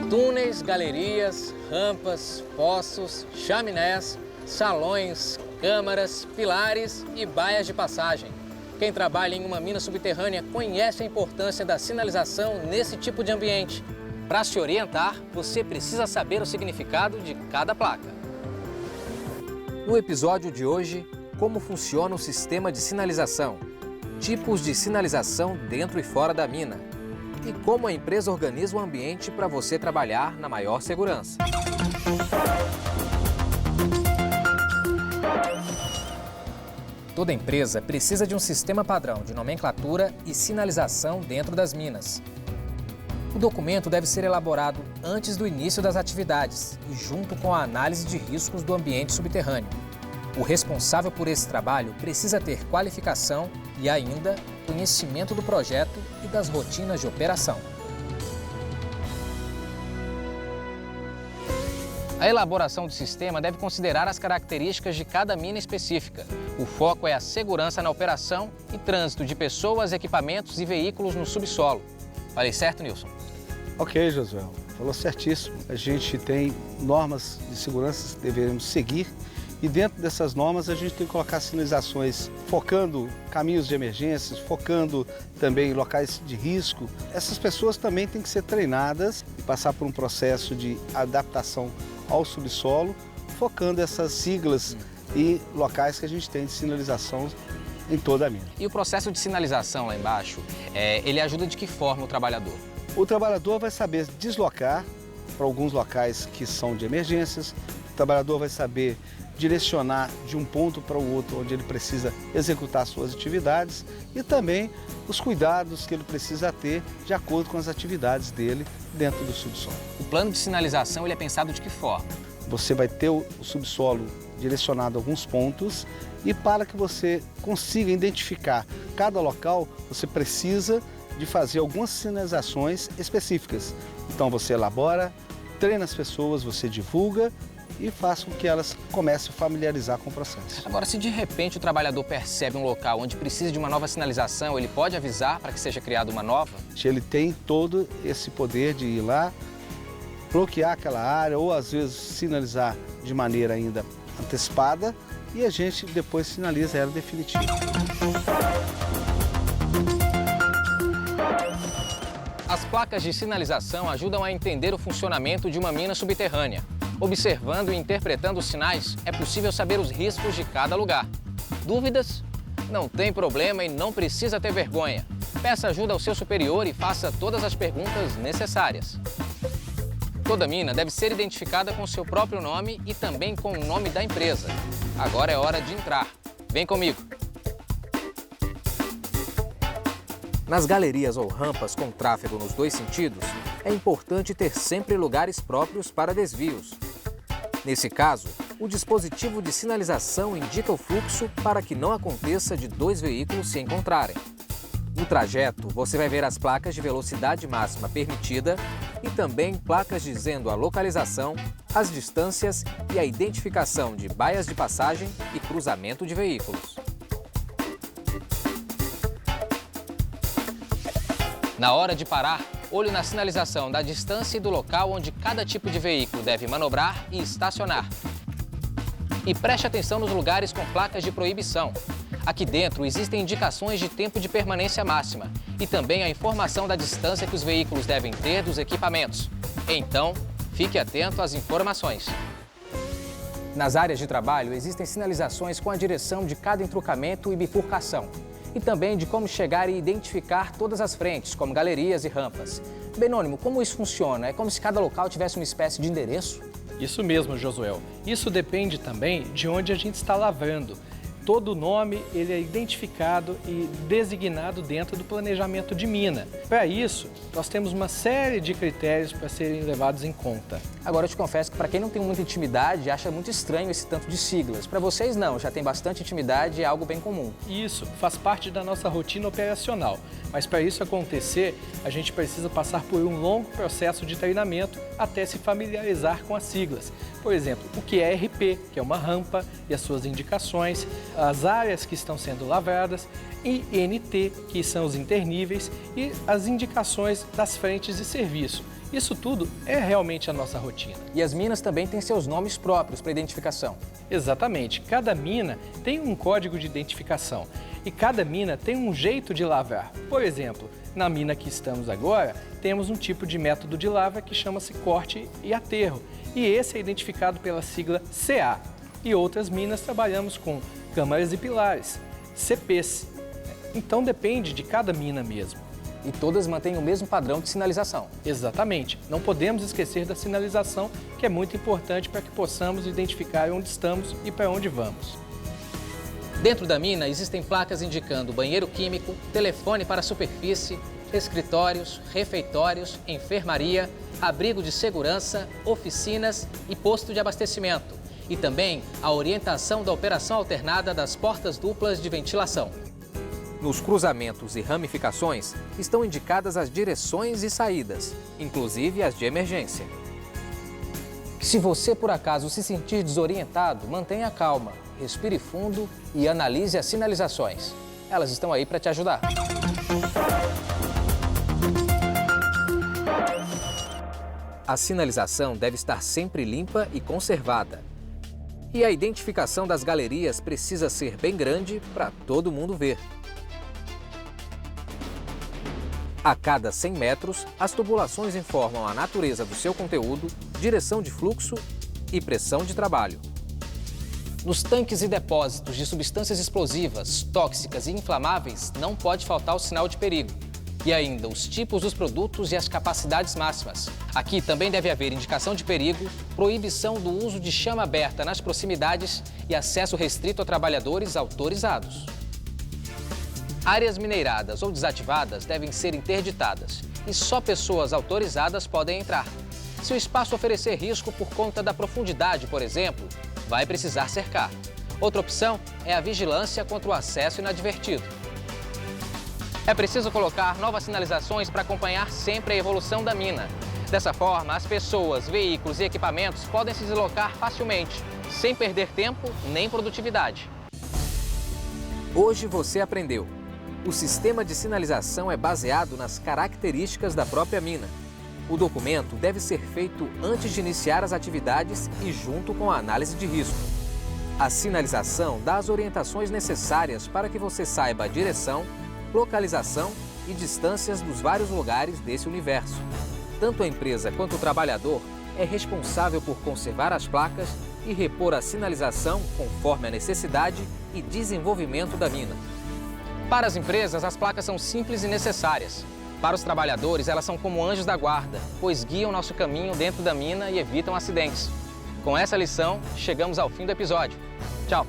Túneis, galerias, rampas, poços, chaminés, salões, câmaras, pilares e baias de passagem. Quem trabalha em uma mina subterrânea conhece a importância da sinalização nesse tipo de ambiente. Para se orientar, você precisa saber o significado de cada placa. No episódio de hoje, como funciona o sistema de sinalização, tipos de sinalização dentro e fora da mina e como a empresa organiza o ambiente para você trabalhar na maior segurança. Toda empresa precisa de um sistema padrão de nomenclatura e sinalização dentro das minas. O documento deve ser elaborado antes do início das atividades e junto com a análise de riscos do ambiente subterrâneo. O responsável por esse trabalho precisa ter qualificação e ainda conhecimento do projeto e das rotinas de operação. A elaboração do sistema deve considerar as características de cada mina específica. O foco é a segurança na operação e trânsito de pessoas, equipamentos e veículos no subsolo. Falei certo, Nilson? Ok, Josué. Falou certíssimo. A gente tem normas de segurança que devemos seguir e dentro dessas normas a gente tem que colocar sinalizações focando caminhos de emergências, focando também locais de risco. Essas pessoas também têm que ser treinadas e passar por um processo de adaptação ao subsolo, focando essas siglas e locais que a gente tem de sinalização em toda a mina. E o processo de sinalização lá embaixo, ele ajuda de que forma o trabalhador? O trabalhador vai saber deslocar para alguns locais que são de emergências, o trabalhador vai saber direcionar de um ponto para o outro onde ele precisa executar suas atividades e também os cuidados que ele precisa ter de acordo com as atividades dele dentro do subsolo. O plano de sinalização ele é pensado de que forma? Você vai ter o subsolo direcionado a alguns pontos e para que você consiga identificar cada local, você precisa de fazer algumas sinalizações específicas. Então você elabora, treina as pessoas, você divulga e faça com que elas comecem a familiarizar com o processo. Agora, se de repente o trabalhador percebe um local onde precisa de uma nova sinalização, ele pode avisar para que seja criada uma nova? Ele tem todo esse poder de ir lá, bloquear aquela área ou às vezes sinalizar de maneira ainda antecipada e a gente depois sinaliza ela definitiva. As placas de sinalização ajudam a entender o funcionamento de uma mina subterrânea. Observando e interpretando os sinais, é possível saber os riscos de cada lugar. Dúvidas? Não tem problema e não precisa ter vergonha. Peça ajuda ao seu superior e faça todas as perguntas necessárias. Toda mina deve ser identificada com seu próprio nome e também com o nome da empresa. Agora é hora de entrar. Vem comigo! Nas galerias ou rampas com tráfego nos dois sentidos, é importante ter sempre lugares próprios para desvios. Nesse caso, o dispositivo de sinalização indica o fluxo para que não aconteça de dois veículos se encontrarem. No trajeto, você vai ver as placas de velocidade máxima permitida e também placas dizendo a localização, as distâncias e a identificação de baias de passagem e cruzamento de veículos. Na hora de parar, olho na sinalização da distância e do local onde cada tipo de veículo deve manobrar e estacionar. E preste atenção nos lugares com placas de proibição. Aqui dentro existem indicações de tempo de permanência máxima e também a informação da distância que os veículos devem ter dos equipamentos. Então, fique atento às informações. Nas áreas de trabalho existem sinalizações com a direção de cada entrocamento e bifurcação. E também de como chegar e identificar todas as frentes, como galerias e rampas. Benônimo, como isso funciona? É como se cada local tivesse uma espécie de endereço? Isso mesmo, Josué. Isso depende também de onde a gente está lavrando. todo nome ele é identificado e designado dentro do planejamento de mina. Para isso, nós temos uma série de critérios para serem levados em conta. Agora eu te confesso que para quem não tem muita intimidade, acha muito estranho esse tanto de siglas. Para vocês não, já tem bastante intimidade e é algo bem comum. Isso faz parte da nossa rotina operacional, mas para isso acontecer, a gente precisa passar por um longo processo de treinamento até se familiarizar com as siglas. Por exemplo, o que é RP, que é uma rampa, e as suas indicações, as áreas que estão sendo lavradas, e INT, que são os interníveis, e as indicações das frentes de serviço. Isso tudo é realmente a nossa rotina. E as minas também têm seus nomes próprios para identificação. Exatamente. Cada mina tem um código de identificação e cada mina tem um jeito de lavrar. Por exemplo, na mina que estamos agora, temos um tipo de método de lavra que chama-se corte e aterro. E esse é identificado pela sigla CA. E outras minas trabalhamos com câmaras e pilares, CPs. Então depende de cada mina mesmo. E todas mantêm o mesmo padrão de sinalização. Exatamente. Não podemos esquecer da sinalização, que é muito importante para que possamos identificar onde estamos e para onde vamos. Dentro da mina existem placas indicando banheiro químico, telefone para superfície, escritórios, refeitórios, enfermaria, abrigo de segurança, oficinas e posto de abastecimento. E também a orientação da operação alternada das portas duplas de ventilação. Nos cruzamentos e ramificações estão indicadas as direções e saídas, inclusive as de emergência. Se você por acaso se sentir desorientado, mantenha calma, respire fundo e analise as sinalizações. Elas estão aí para te ajudar. A sinalização deve estar sempre limpa e conservada. E a identificação das galerias precisa ser bem grande para todo mundo ver. A cada 100 metros, as tubulações informam a natureza do seu conteúdo, direção de fluxo e pressão de trabalho. Nos tanques e depósitos de substâncias explosivas, tóxicas e inflamáveis, não pode faltar o sinal de perigo. E ainda os tipos dos produtos e as capacidades máximas. Aqui também deve haver indicação de perigo, proibição do uso de chama aberta nas proximidades e acesso restrito a trabalhadores autorizados. Áreas mineiradas ou desativadas devem ser interditadas e só pessoas autorizadas podem entrar. Se o espaço oferecer risco por conta da profundidade, por exemplo, vai precisar cercar. Outra opção é a vigilância contra o acesso inadvertido. É preciso colocar novas sinalizações para acompanhar sempre a evolução da mina. Dessa forma, as pessoas, veículos e equipamentos podem se deslocar facilmente, sem perder tempo nem produtividade. Hoje você aprendeu. O sistema de sinalização é baseado nas características da própria mina. O documento deve ser feito antes de iniciar as atividades e junto com a análise de risco. A sinalização dá as orientações necessárias para que você saiba a direção, localização e distâncias dos vários lugares desse universo. Tanto a empresa quanto o trabalhador é responsável por conservar as placas e repor a sinalização conforme a necessidade e desenvolvimento da mina. Para as empresas, as placas são simples e necessárias. Para os trabalhadores, elas são como anjos da guarda, pois guiam nosso caminho dentro da mina e evitam acidentes. Com essa lição, chegamos ao fim do episódio. Tchau!